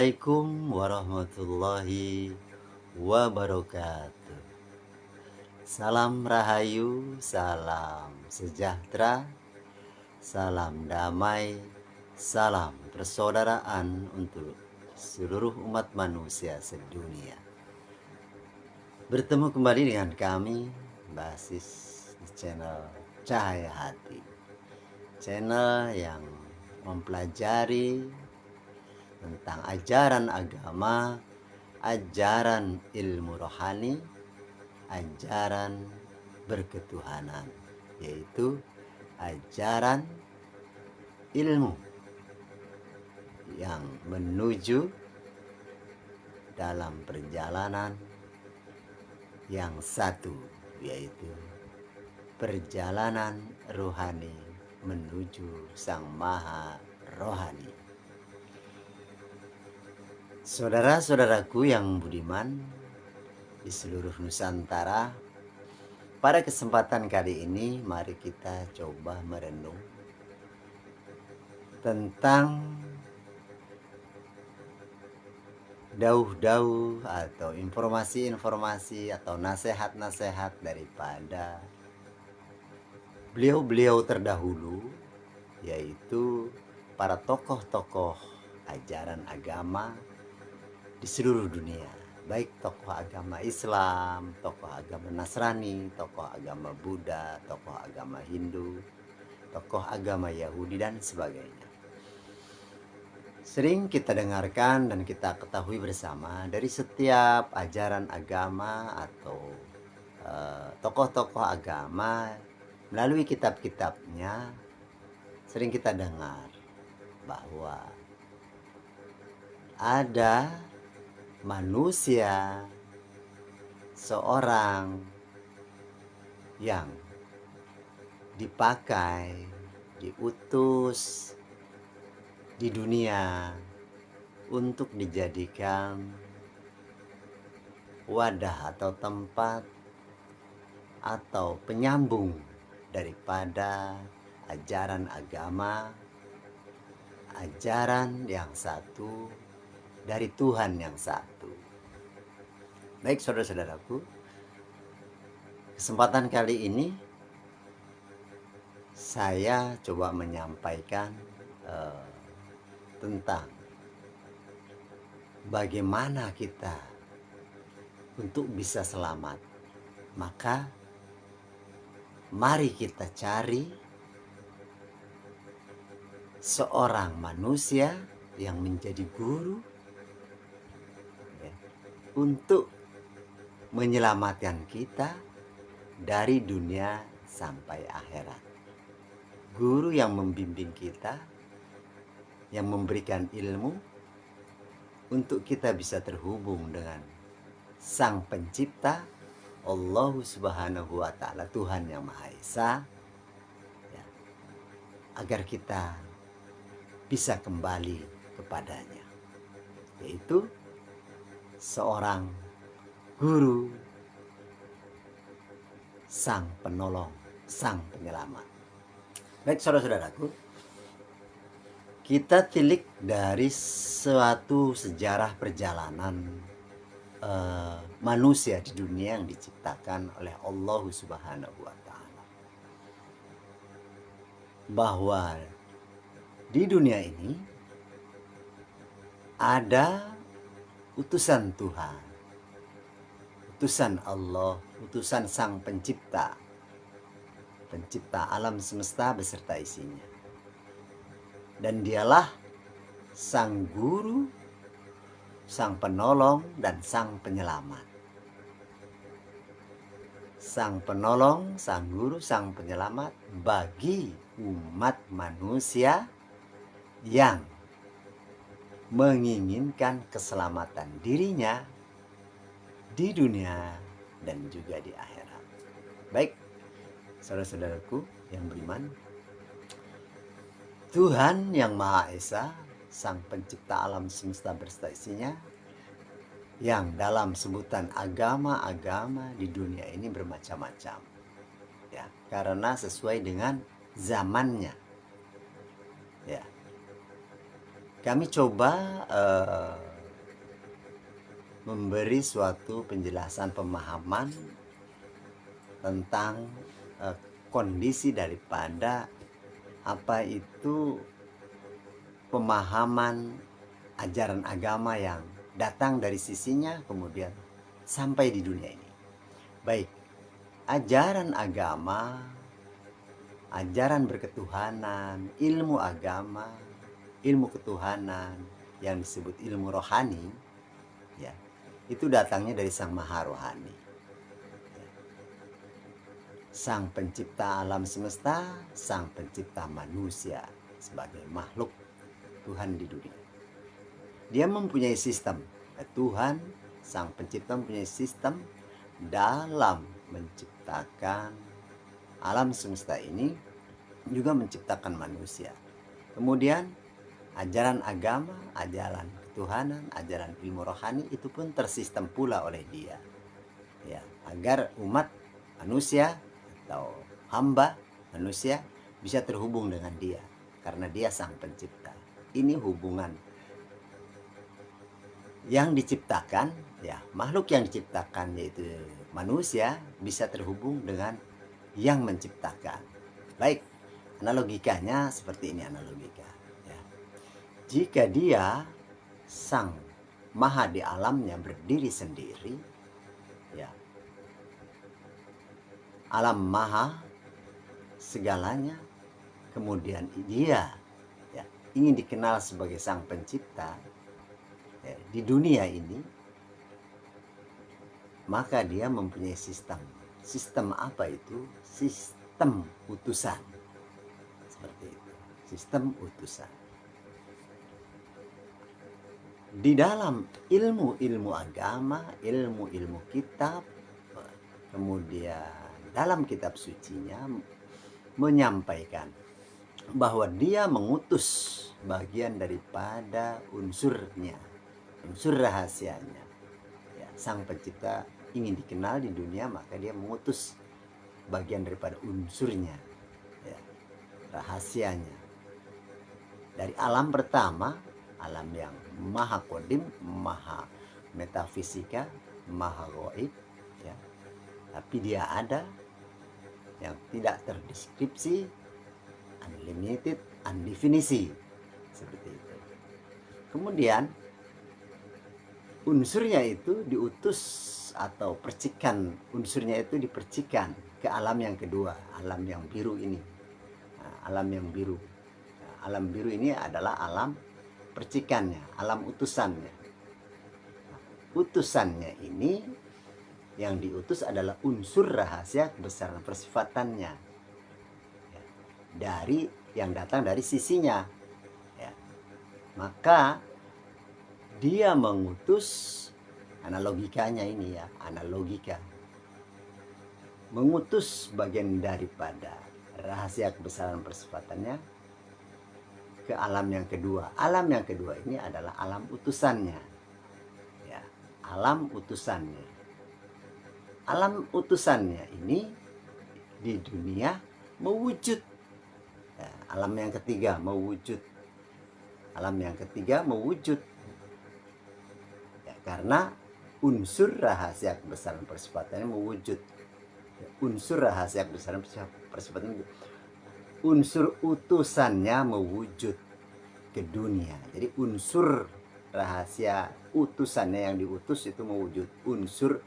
Assalamualaikum warahmatullahi wabarakatuh. Salam rahayu, salam sejahtera, salam damai, salam persaudaraan untuk seluruh umat manusia sedunia. Bertemu kembali dengan kami, basis di channel Cahaya Hati. Channel yang mempelajari tentang ajaran agama, ajaran ilmu rohani, ajaran berketuhanan, yaitu ajaran ilmu yang menuju dalam perjalanan yang satu, yaitu perjalanan rohani menuju Sang Maha Rohani. Saudara-saudaraku yang budiman di seluruh Nusantara, pada kesempatan kali ini mari kita coba merenung tentang dauh-dauh atau informasi-informasi atau nasihat-nasihat daripada beliau-beliau terdahulu, yaitu para tokoh-tokoh ajaran agama di seluruh dunia, baik tokoh agama Islam, tokoh agama Nasrani, tokoh agama Buddha, tokoh agama Hindu, tokoh agama Yahudi, dan sebagainya. Sering kita dengarkan dan kita ketahui bersama dari setiap ajaran agama atau tokoh-tokoh agama melalui kitab-kitabnya, sering kita dengar bahwa ada manusia, seorang yang dipakai, diutus di dunia untuk dijadikan wadah atau tempat atau penyambung daripada ajaran agama, ajaran yang satu dari Tuhan yang satu. Baik saudara-saudaraku, kesempatan kali ini saya coba menyampaikan tentang bagaimana kita untuk bisa selamat. Maka mari kita cari seorang manusia yang menjadi guru ya, untuk menyelamatkan kita dari dunia sampai akhirat. Guru yang membimbing kita, yang memberikan ilmu untuk kita bisa terhubung dengan Sang Pencipta, Allah Subhanahu wa Ta'ala, Tuhan yang Maha Esa, ya, agar kita bisa kembali kepadanya, yaitu seorang guru, sang penolong, sang penyelamat. Baik saudara-saudaraku, kita tilik dari suatu sejarah perjalanan manusia di dunia yang diciptakan oleh Allah Subhanahu wa Ta'ala, bahwa di dunia ini ada utusan Tuhan, utusan Allah, utusan Sang Pencipta, pencipta alam semesta beserta isinya. Dan dialah sang guru, sang penolong, dan sang penyelamat. Sang penolong, sang guru, sang penyelamat bagi umat manusia yang menginginkan keselamatan dirinya di dunia dan juga di akhirat. Baik, saudara-saudaraku yang beriman, Tuhan yang Maha Esa, Sang Pencipta alam semesta beserta isinya, yang dalam sebutan agama-agama di dunia ini bermacam-macam, ya, karena sesuai dengan zamannya. Ya, kami coba memberi suatu penjelasan pemahaman tentang kondisi daripada apa itu pemahaman ajaran agama yang datang dari sisinya kemudian sampai di dunia ini. Baik, ajaran agama, ajaran berketuhanan, ilmu agama, ilmu ketuhanan yang disebut ilmu rohani, ya, itu datangnya dari Sang Maha Rohani, ya. Sang pencipta alam semesta, sang pencipta manusia sebagai makhluk Tuhan di dunia. Dia mempunyai sistem. Tuhan, sang pencipta mempunyai sistem dalam menciptakan alam semesta ini, juga menciptakan manusia. Kemudian ajaran agama, ajaran ketuhanan, ajaran ilmu rohani itu pun tersistem pula oleh dia, ya, agar umat manusia atau hamba manusia bisa terhubung dengan dia, karena dia sang pencipta. Ini hubungan yang diciptakan, ya, makhluk yang diciptakan yaitu manusia bisa terhubung dengan yang menciptakan. Baik, analogikanya seperti ini analogika, ya. Jika dia sang maha di alamnya berdiri sendiri, ya, alam maha segalanya, kemudian dia, ya, ingin dikenal sebagai sang pencipta, ya, di dunia ini, maka dia mempunyai sistem. Sistem apa itu? Sistem utusan. Seperti itu. Sistem utusan. Di dalam ilmu-ilmu agama, ilmu-ilmu kitab, kemudian dalam kitab sucinya menyampaikan bahwa dia mengutus bagian daripada unsurnya, unsur rahasianya. Ya, sang pencipta ingin dikenal di dunia, maka dia mengutus bagian daripada unsurnya, ya, rahasianya. Dari alam pertama, alam yang maha kodim, maha metafisika, maha goib, ya, tapi dia ada yang tidak terdeskripsi, unlimited, undefinisi, seperti itu. Kemudian unsurnya itu diutus atau percikan unsurnya itu dipercikan ke alam yang kedua, alam yang biru ini. Nah, alam yang biru. Nah, alam biru ini adalah alam percikannya, alam utusannya. Nah, utusannya ini yang diutus adalah unsur rahasia kebesaran persifatannya, ya, dari yang datang dari sisinya, ya. Maka dia mengutus, analogikanya ini, ya, analogika, mengutus bagian daripada rahasia kebesaran persifatannya ke alam yang kedua. Alam yang kedua ini adalah alam utusannya, ya, alam utusannya. Alam utusannya ini di dunia mewujud, ya, alam yang ketiga mewujud. Alam yang ketiga mewujud, karena unsur rahasia kebesaran persifatannya mewujud. Unsur rahasia kebesaran persifatannya, unsur utusannya mewujud ke dunia. Jadi unsur rahasia utusannya yang diutus itu mewujud. Unsur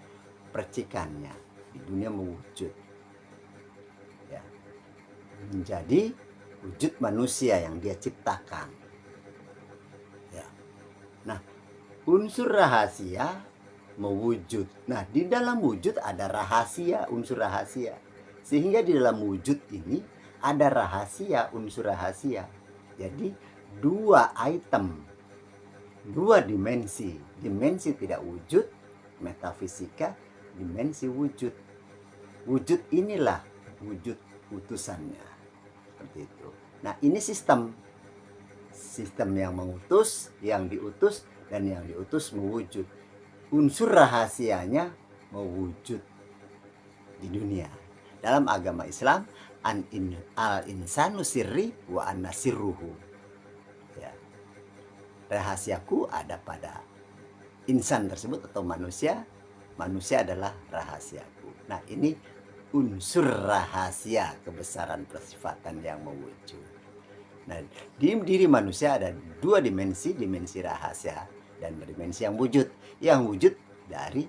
percikannya di dunia mewujud, ya, menjadi wujud manusia yang dia ciptakan, ya. Nah, unsur rahasia mewujud. Nah, di dalam wujud ada rahasia, unsur rahasia. Sehingga di dalam wujud ini ada rahasia, unsur rahasia. Jadi dua item, dua dimensi. Dimensi tidak wujud, metafisika, dimensi wujud. Wujud inilah wujud utusannya. Seperti itu. Nah, ini sistem. Sistem yang mengutus, yang diutus, dan yang diutus mewujud. Unsur rahasianya mewujud di dunia. Dalam agama Islam, al-insanu sirri wa anna sirruhu, ya. Rahasiaku ada pada insan tersebut atau manusia adalah rahasiaku. Nah, ini unsur rahasia kebesaran persifatan yang mewujud. Nah, di diri manusia ada dua dimensi, dimensi rahasia dan dimensi yang wujud. Yang wujud dari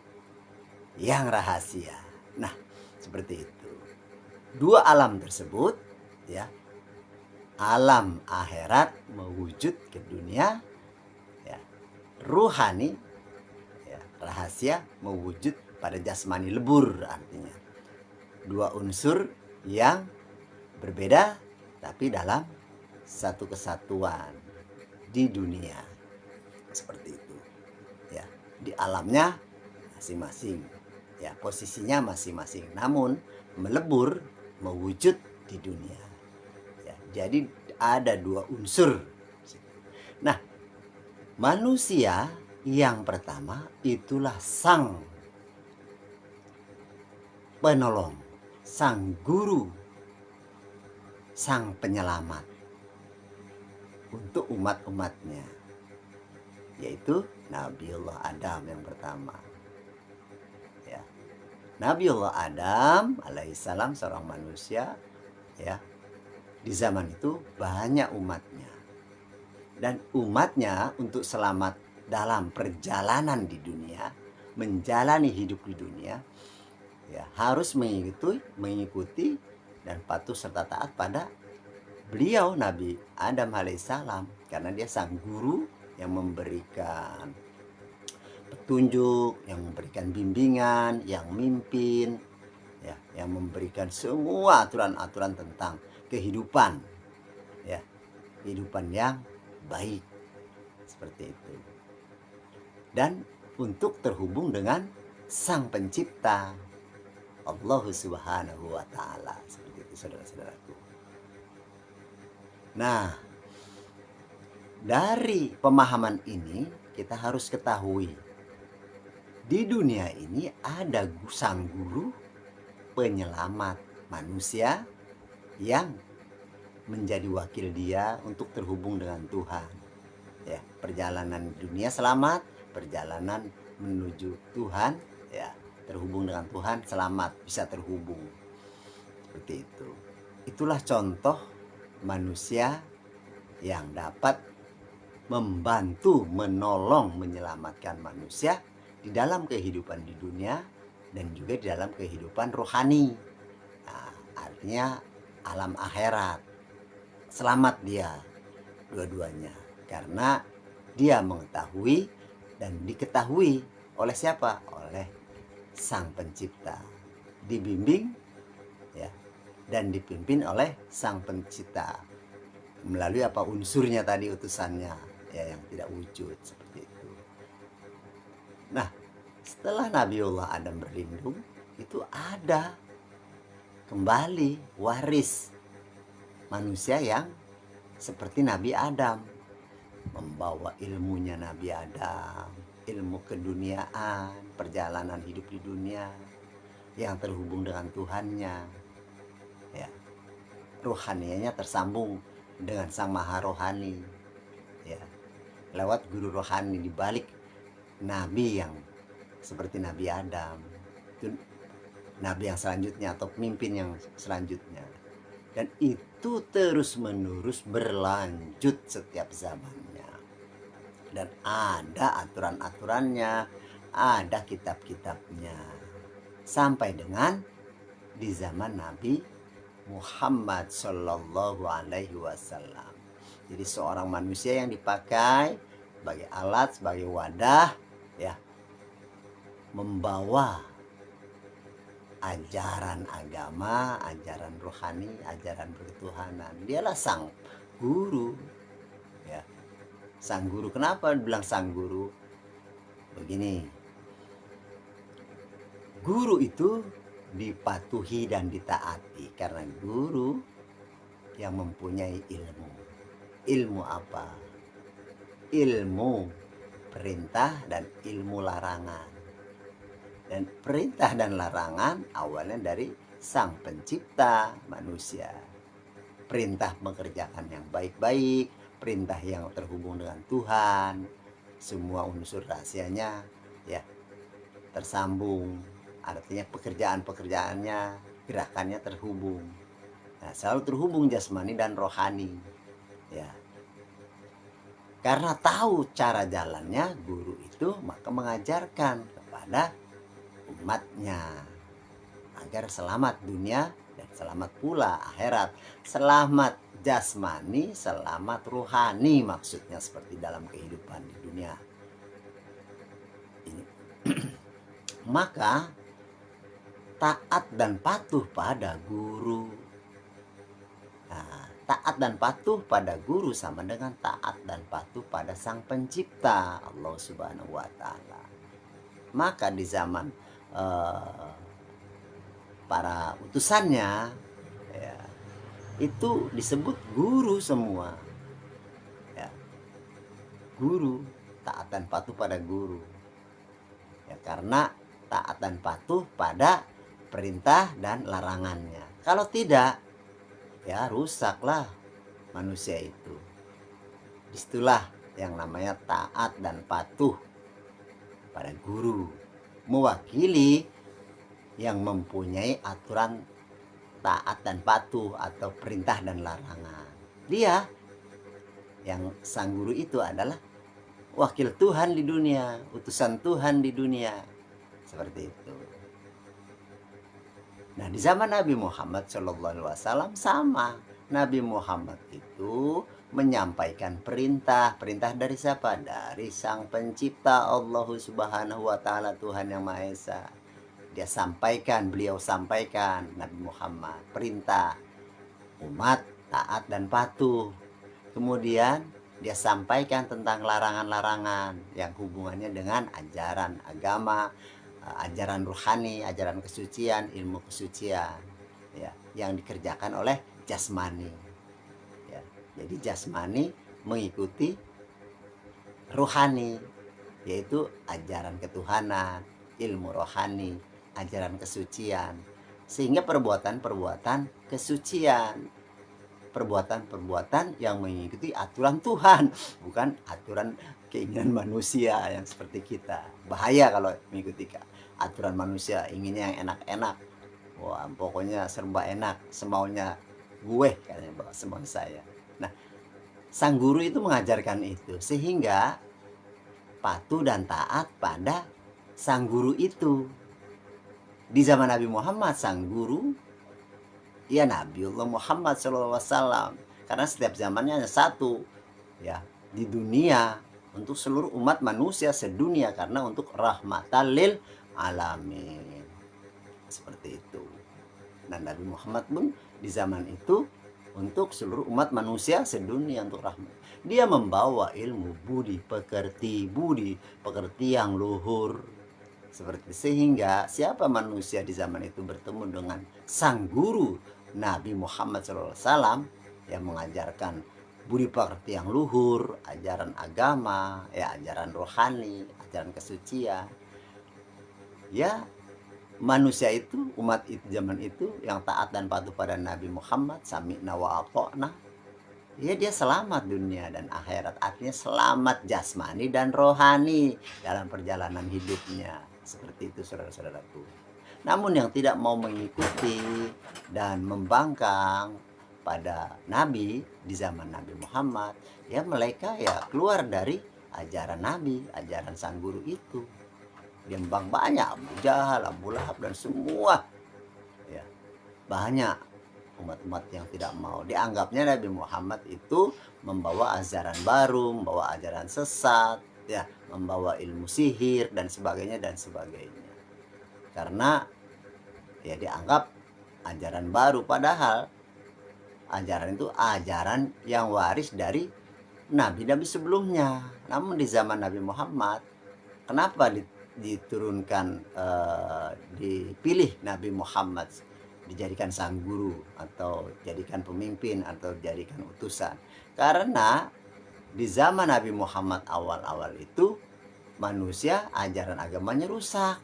yang rahasia. Nah, seperti itu. Dua alam tersebut, ya, alam akhirat mewujud ke dunia, ya, ruhani, ya, rahasia mewujud pada jasmani lebur, artinya dua unsur yang berbeda tapi dalam satu kesatuan di dunia, seperti itu, ya, di alamnya masing-masing, ya, posisinya masing-masing, namun melebur mewujud di dunia, ya. Jadi ada dua unsur. Nah, manusia yang pertama itulah sang penolong, sang guru, sang penyelamat untuk umat-umatnya, yaitu Nabiullah Adam yang pertama, ya. Nabiullah Adam alaihissalam seorang manusia, ya, di zaman itu banyak umatnya, dan umatnya untuk selamat dalam perjalanan di dunia, menjalani hidup di dunia, ya, harus mengikuti dan patuh serta taat pada beliau Nabi Adam alaihissalam, karena dia sang guru yang memberikan petunjuk, yang memberikan bimbingan, yang mimpin, ya, yang memberikan semua aturan-aturan tentang kehidupan, ya, kehidupan yang baik, seperti itu. Dan untuk terhubung dengan sang pencipta Allah Subhanahu wa taala, seperti itu, saudara-saudaraku. Nah, dari pemahaman ini kita harus ketahui di dunia ini ada sang guru penyelamat manusia yang menjadi wakil dia untuk terhubung dengan Tuhan, ya. Perjalanan dunia selamat, perjalanan menuju Tuhan, ya, terhubung dengan Tuhan selamat, bisa terhubung, seperti itu. Itulah contoh manusia yang dapat membantu, menolong, menyelamatkan manusia di dalam kehidupan di dunia dan juga di dalam kehidupan rohani. Nah, artinya alam akhirat. Selamat dia dua-duanya, karena dia mengetahui dan diketahui oleh siapa? Oleh sang pencipta. Dibimbing, ya, dan dipimpin oleh sang pencipta melalui apa unsurnya tadi, utusannya, ya, yang tidak wujud, seperti itu. Nah, setelah Nabiullah Adam berlindung, itu ada kembali waris manusia yang seperti Nabi Adam, membawa ilmunya Nabi Adam, ilmu keduniaan, perjalanan hidup di dunia yang terhubung dengan Tuhannya, ya, rohanianya tersambung dengan sang maha rohani, ya, lewat guru rohani di balik nabi yang seperti Nabi Adam, itu nabi yang selanjutnya atau pemimpin yang selanjutnya, dan itu terus menerus berlanjut setiap zamannya, dan ada aturan-aturannya, ada kitab-kitabnya, sampai dengan di zaman Nabi Muhammad Shallallahu Alaihi Wasallam. Jadi seorang manusia yang dipakai sebagai alat, sebagai wadah, ya, membawa ajaran agama, ajaran rohani, ajaran berketuhanan. Dialah sang guru, ya, sang guru. Kenapa dibilang sang guru? Begini, guru itu dipatuhi dan ditaati karena guru yang mempunyai ilmu. Ilmu apa? Ilmu perintah dan ilmu larangan. Dan perintah dan larangan awalnya dari sang pencipta manusia. Perintah mengerjakan yang baik-baik, perintah yang terhubung dengan Tuhan, semua unsur rahasianya ya tersambung, artinya pekerjaan-pekerjaannya, gerakannya terhubung. Nah, selalu terhubung jasmani dan rohani. Ya, karena tahu cara jalannya, guru itu maka mengajarkan kepada umatnya agar selamat dunia dan selamat pula akhirat. Selamat jasmani, selamat rohani, maksudnya seperti dalam kehidupan di dunia ini. Maka taat dan patuh pada guru. Nah, taat dan patuh pada guru sama dengan taat dan patuh pada Sang Pencipta Allah Subhanahu wa Ta'ala. Maka di zaman para utusannya ya, itu disebut guru semua. Ya, guru, taat dan patuh pada guru. Ya, karena taat dan patuh pada perintah dan larangannya. Kalau tidak, ya rusaklah manusia itu. Disitulah yang namanya taat dan patuh pada guru, mewakili yang mempunyai aturan taat dan patuh atau perintah dan larangan. Dia yang sang guru itu adalah wakil Tuhan di dunia, utusan Tuhan di dunia, seperti itu. Nah, di zaman Nabi Muhammad SAW sama. Nabi Muhammad itu menyampaikan perintah dari siapa? Dari Sang Pencipta Allah Subhanahu wa Ta'ala, Tuhan yang Maha Esa. Beliau sampaikan Nabi Muhammad perintah umat taat dan patuh. Kemudian dia sampaikan tentang larangan-larangan yang hubungannya dengan ajaran agama, ajaran rohani, ajaran kesucian, ilmu kesucian ya, yang dikerjakan oleh jasmani ya. Jadi jasmani mengikuti rohani, yaitu ajaran ketuhanan, ilmu rohani, ajaran kesucian, sehingga perbuatan-perbuatan kesucian, perbuatan-perbuatan yang mengikuti aturan Tuhan, bukan aturan keinginan manusia yang seperti kita. Bahaya kalau mengikuti aturan manusia, inginnya yang enak-enak. Wah, pokoknya serba enak, semaunya gue, katanya bahwa semau saya. Nah, sang guru itu mengajarkan itu, sehingga patuh dan taat pada sang guru itu. Di zaman Nabi Muhammad, sang guru ya Nabiullah Muhammad SAW, karena setiap zamannya hanya satu ya di dunia untuk seluruh umat manusia sedunia, karena untuk rahmatan lil alamin, seperti itu. Dan Nabi Muhammad pun di zaman itu untuk seluruh umat manusia sedunia, untuk rahmat. Dia membawa ilmu budi pekerti yang luhur, seperti sehingga siapa manusia di zaman itu bertemu dengan sang guru Nabi Muhammad SAW yang mengajarkan budi pekerti yang luhur, ajaran agama, ya ajaran rohani, ajaran kesucian. Ya, manusia itu, umat itu zaman itu yang taat dan patuh pada Nabi Muhammad, sami'na wa ata'na, ya dia selamat dunia dan akhirat. Artinya selamat jasmani dan rohani dalam perjalanan hidupnya. Seperti itu saudara-saudaraku. Namun yang tidak mau mengikuti dan membangkang pada Nabi di zaman Nabi Muhammad, ya mereka ya keluar dari ajaran Nabi, ajaran sang guru itu. Dia banyak, Abu Jahal, Abu Lahab dan semua ya, banyak umat-umat yang tidak mau. Dianggapnya Nabi Muhammad itu membawa ajaran baru, membawa ajaran sesat ya, membawa ilmu sihir dan sebagainya. Karena ya dianggap ajaran baru, padahal ajaran itu ajaran yang waris dari nabi-nabi sebelumnya. Namun di zaman Nabi Muhammad, kenapa diturunkan dipilih Nabi Muhammad dijadikan sang guru atau jadikan pemimpin atau jadikan utusan? Karena di zaman Nabi Muhammad awal-awal itu manusia ajaran agamanya rusak,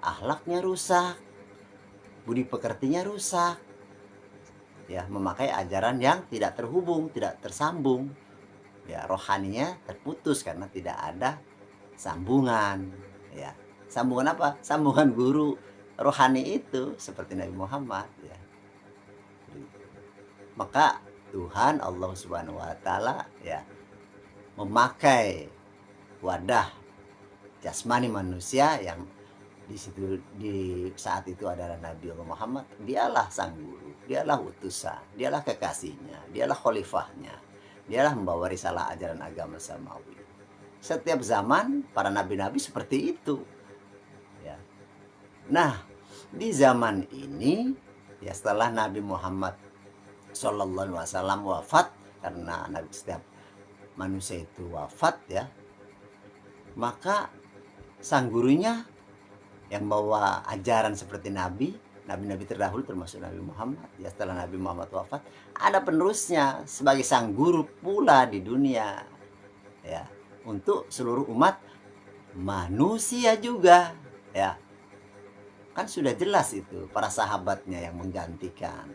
akhlaknya rusak, budi pekertinya rusak ya, memakai ajaran yang tidak terhubung, tidak tersambung ya rohaninya terputus karena tidak ada sambungan, ya. Sambungan apa? Sambungan guru rohani itu seperti Nabi Muhammad, ya. Maka Tuhan Allah Subhanahu wa taala ya memakai wadah jasmani manusia yang di situ di saat itu adalah Nabi Allah Muhammad. Dialah sang guru, dialah utusan, dialah kekasihnya, dialah khalifahnya, dialah membawa risalah ajaran agama samawi. Setiap zaman para nabi-nabi seperti itu, ya. Nah, di zaman ini ya setelah Nabi Muhammad Shallallahu Alaihi Wasallam wafat, karena setiap manusia itu wafat, ya, maka sang gurunya yang bawa ajaran seperti nabi-nabi terdahulu termasuk Nabi Muhammad, ya setelah Nabi Muhammad wafat ada penerusnya sebagai sang guru pula di dunia, ya, untuk seluruh umat manusia juga, ya. Kan sudah jelas itu para sahabatnya yang menggantikan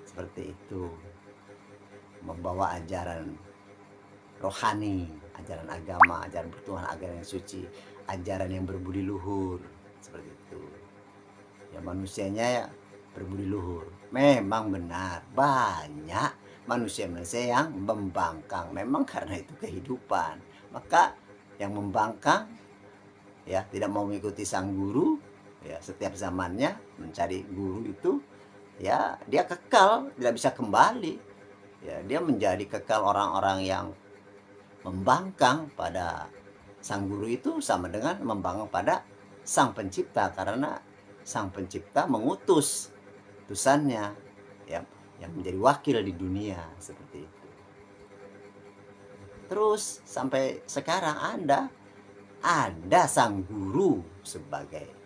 seperti itu, membawa ajaran rohani, ajaran agama, ajaran bertuhan, ajaran yang suci, ajaran yang berbudi luhur, seperti itu. Ya manusianya ya berbudi luhur. Memang benar banyak manusia-manusia yang membangkang, memang karena itu kehidupan. Maka yang membangkang ya tidak mau mengikuti sang guru, ya setiap zamannya mencari guru itu, ya dia kekal, tidak bisa kembali, ya dia menjadi kekal. Orang-orang yang membangkang pada sang guru itu sama dengan membangkang pada sang pencipta, karena sang pencipta mengutus utusannya, ya, yang menjadi wakil di dunia seperti itu. Terus sampai sekarang ada sang guru sebagai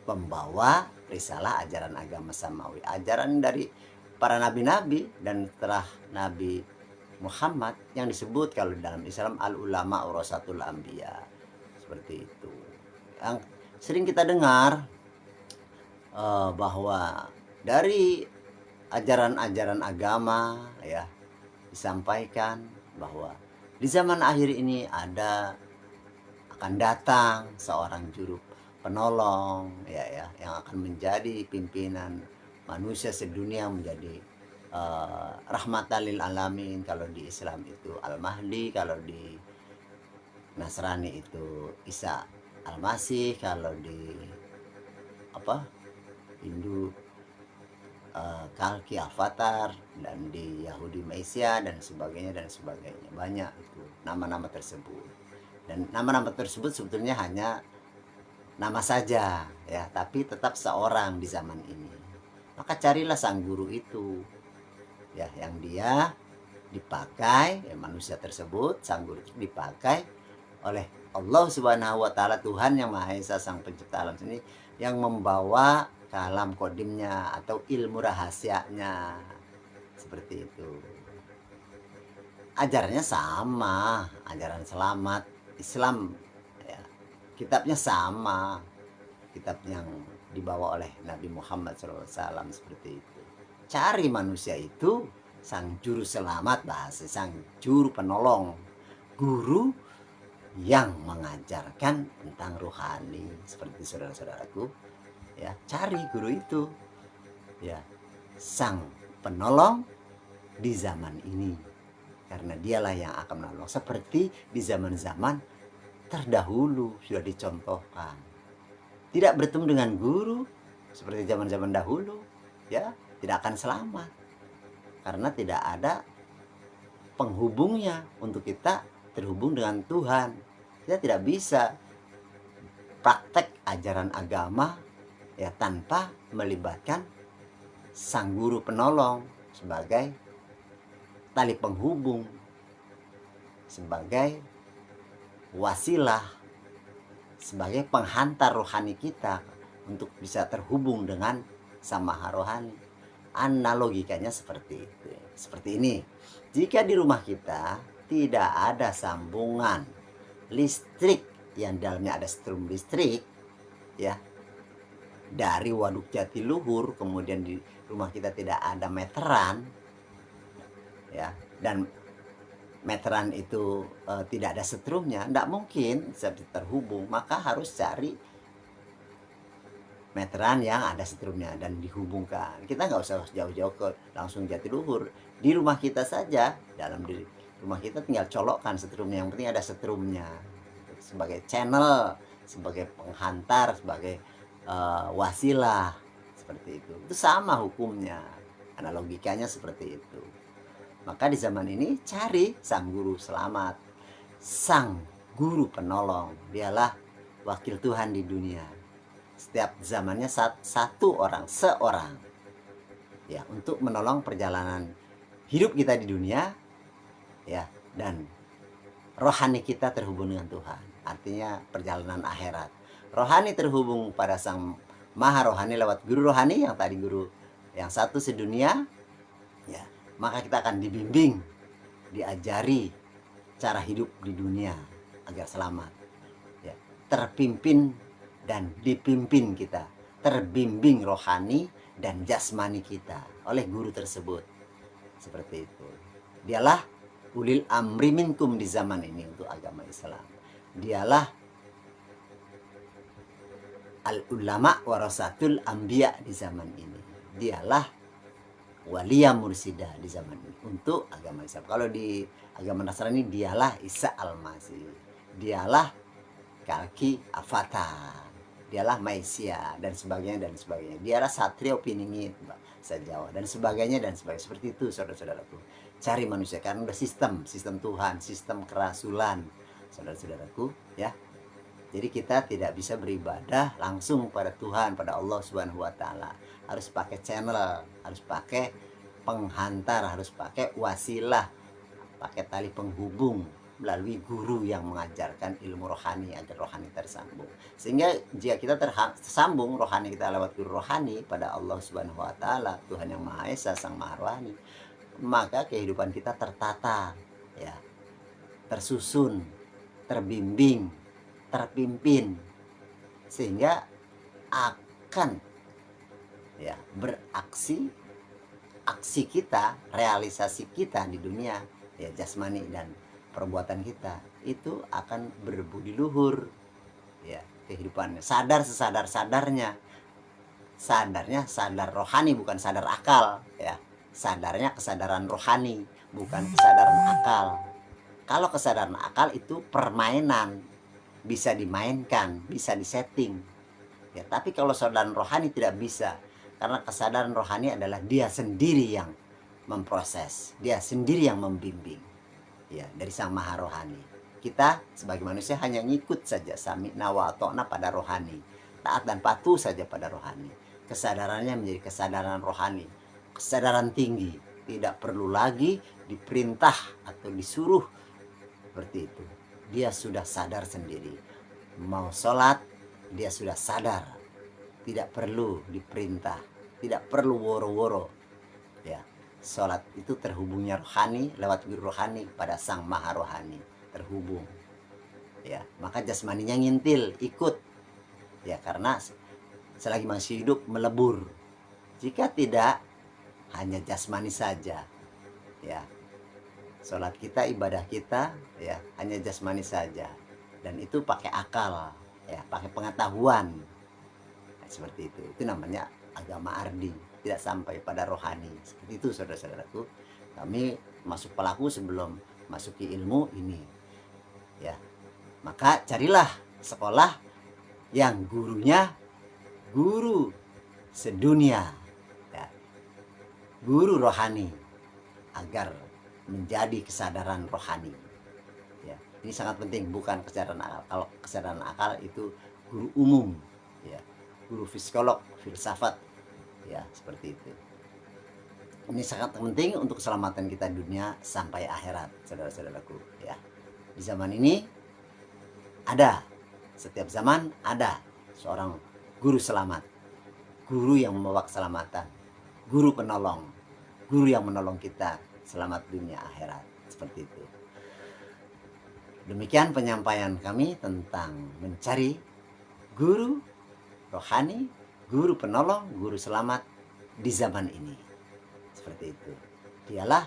pembawa risalah ajaran agama samawi, ajaran dari para nabi-nabi dan setelah Nabi Muhammad yang disebut kalau dalam Islam al-ulama warasatul anbiya, seperti itu. Yang sering kita dengar bahwa dari ajaran-ajaran agama ya disampaikan bahwa di zaman akhir ini akan datang seorang juru penolong, ya yang akan menjadi pimpinan manusia sedunia, menjadi rahmatan lil alamin. Kalau di Islam itu Al-Mahdi, kalau di Nasrani itu Isa Al-Masih, kalau di Hindu Kalki Avatar, dan di Yahudi Mesia dan sebagainya. Banyak itu nama-nama tersebut, dan nama-nama tersebut sebetulnya hanya nama saja, ya, tapi tetap seorang di zaman ini. Maka carilah sang guru itu, ya, yang dia dipakai, ya, manusia tersebut, sang guru itu dipakai oleh Allah Subhanahu wa taala, Tuhan yang Maha Esa, sang pencipta alam ini, yang membawa kalam kodimnya atau ilmu rahasianya, seperti itu. Ajarannya sama, ajaran selamat Islam, ya. Kitabnya sama, kitab yang dibawa oleh Nabi Muhammad SAW, seperti itu. Cari manusia itu sang juru selamat, bahasa sang juru penolong, guru yang mengajarkan tentang rohani, seperti saudara-saudaraku, ya. Cari guru itu, ya, sang penolong di zaman ini, karena dialah yang akan menolong, seperti di zaman-zaman terdahulu sudah dicontohkan. Tidak bertemu dengan guru seperti zaman-zaman dahulu, ya tidak akan selamat, karena tidak ada penghubungnya untuk kita terhubung dengan Tuhan. Kita tidak bisa praktek ajaran agama ya tanpa melibatkan sang guru penolong sebagai tali penghubung, sebagai wasilah, sebagai penghantar rohani kita untuk bisa terhubung dengan sang maha rohani. Analogikanya seperti itu, seperti ini. Jika di rumah kita tidak ada sambungan listrik yang dalamnya ada strum listrik, ya, dari waduk jatiluhur, kemudian di rumah kita tidak ada meteran, ya, dan meteran itu tidak ada setrumnya, tidak mungkin bisa terhubung. Maka harus cari meteran yang ada setrumnya dan dihubungkan. Kita nggak usah jauh-jauh ke langsung Jatiluhur. Di rumah kita saja, dalam diri rumah kita tinggal colokkan setrumnya. Yang penting ada setrumnya sebagai channel, sebagai penghantar, sebagai wasilah, seperti itu. Itu sama hukumnya, analogikanya seperti itu. Maka di zaman ini cari sang guru selamat, sang guru penolong. Dialah wakil Tuhan di dunia. Setiap zamannya satu orang, seorang, ya, untuk menolong perjalanan hidup kita di dunia, ya, dan rohani kita terhubung dengan Tuhan. Artinya perjalanan akhirat. Rohani terhubung pada sang maha rohani lewat guru rohani yang tadi guru yang satu sedunia, ya, maka kita akan dibimbing, diajari cara hidup di dunia agar selamat, ya, terpimpin dan dipimpin kita, terbimbing rohani dan jasmani kita oleh guru tersebut. Seperti itu. Dialah ulil amri minkum di zaman ini untuk agama Islam. Dialah al ulama warasatul anbiya di zaman ini. Dialah walia mursida di zaman ini untuk agama Islam. Kalau di agama Nasrani dialah Isa al-Masih. Dialah kaki avatar. Dialah Maisia dan sebagainya dan sebagainya. Dialah Satrio Piningit, Sajawa dan sebagainya dan sebagainya. Seperti itu saudara-saudaraku. Cari manusia karena udah sistem Tuhan, sistem kerasulan, saudara-saudaraku, ya. Jadi kita tidak bisa beribadah langsung pada Tuhan, pada Allah Subhanahu wa taala. Harus pakai channel, harus pakai penghantar, harus pakai wasilah, pakai tali penghubung melalui guru yang mengajarkan ilmu rohani agar rohani tersambung. Sehingga jika kita tersambung rohani kita lewat guru rohani pada Allah Subhanahu wa taala, Tuhan yang Maha Esa, Sang Maha Rohani, maka kehidupan kita tertata, ya, tersusun, terbimbing, terpimpin, sehingga akan, ya, beraksi, aksi kita, realisasi kita di dunia, ya, jasmani dan perbuatan kita itu akan berbudi luhur, ya, kehidupannya sadar sesadar-sadarnya. Sadarnya sadar rohani bukan sadar akal, ya. Sadarnya kesadaran rohani bukan kesadaran akal. Kalau kesadaran akal itu permainan, bisa dimainkan, bisa disetting, ya. Tapi kalau kesadaran rohani tidak bisa, karena kesadaran rohani adalah dia sendiri yang memproses, dia sendiri yang membimbing, ya, dari Sang Maha Rohani. Kita sebagai manusia hanya ngikut saja, sami'na wa ata'na pada rohani, taat dan patuh saja pada rohani. Kesadarannya menjadi kesadaran rohani, kesadaran tinggi, tidak perlu lagi diperintah atau disuruh seperti itu. Dia sudah sadar sendiri. Mau sholat, dia sudah sadar, tidak perlu diperintah, tidak perlu woro-woro, ya. Sholat itu terhubungnya rohani lewat guru rohani pada Sang Maha Rohani, terhubung, ya. Maka jasmaninya ngintil, ikut, ya, karena selagi masih hidup melebur. Jika tidak, hanya jasmani saja, ya, sholat kita, ibadah kita, ya, hanya jasmani saja, dan itu pakai akal, ya, pakai pengetahuan, nah, seperti itu namanya agama ardi, tidak sampai pada rohani. Seperti itu saudara-saudaraku. Kami masuk pelaku sebelum masuki ilmu ini, ya. Maka carilah sekolah yang gurunya guru sedunia, ya, guru rohani, agar menjadi kesadaran rohani, ya. Ini sangat penting, bukan kesadaran akal. Kalau kesadaran akal itu guru umum, ya, guru psikolog, filsafat, ya, seperti itu. Ini sangat penting untuk keselamatan kita dunia sampai akhirat, saudara-saudaraku, ya. Di zaman ini ada, setiap zaman ada seorang guru selamat, guru yang membawa keselamatan, guru penolong, guru yang menolong kita selamat dunia akhirat, seperti itu. Demikian penyampaian kami tentang mencari guru rohani, guru penolong, guru selamat di zaman ini. Seperti itu. Dialah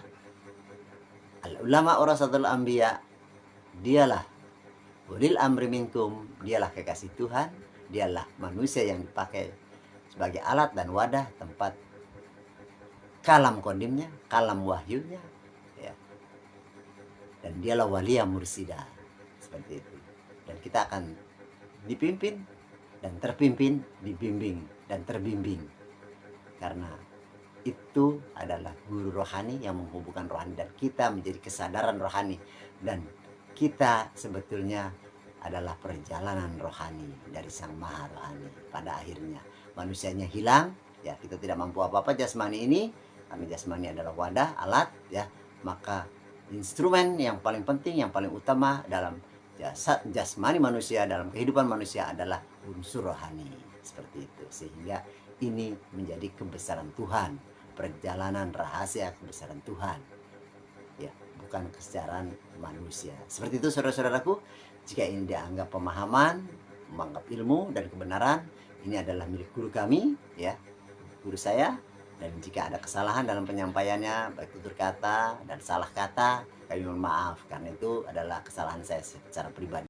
Al ulama warasatul anbiya, dialah ulil amri minkum, dialah kekasih Tuhan, dialah manusia yang dipakai sebagai alat dan wadah tempat kalam kondimnya, kalam wahyunya, ya. Dan dialah walia mursida, seperti itu. Dan kita akan dipimpin dan terpimpin, dibimbing dan terbimbing, karena itu adalah guru rohani yang menghubungkan rohani, dan kita menjadi kesadaran rohani, dan kita sebetulnya adalah perjalanan rohani dari Sang Maha Rohani. Pada akhirnya manusianya hilang, ya, kita tidak mampu apa-apa jasmani ini, karena jasmani adalah wadah, alat, ya. Maka instrumen yang paling penting, yang paling utama dalam jasmani manusia, dalam kehidupan manusia adalah unsur rohani, seperti itu. Sehingga ini menjadi kebesaran Tuhan, perjalanan rahasia kebesaran Tuhan, ya, bukan kesejaran manusia. Seperti itu saudara-saudaraku. Jika ini dianggap pemahaman, menganggap ilmu dan kebenaran, ini adalah milik guru kami, ya, guru saya. Dan jika ada kesalahan dalam penyampaiannya, baik tutur kata dan salah kata, kami mohon maaf, karena itu adalah kesalahan saya secara pribadi.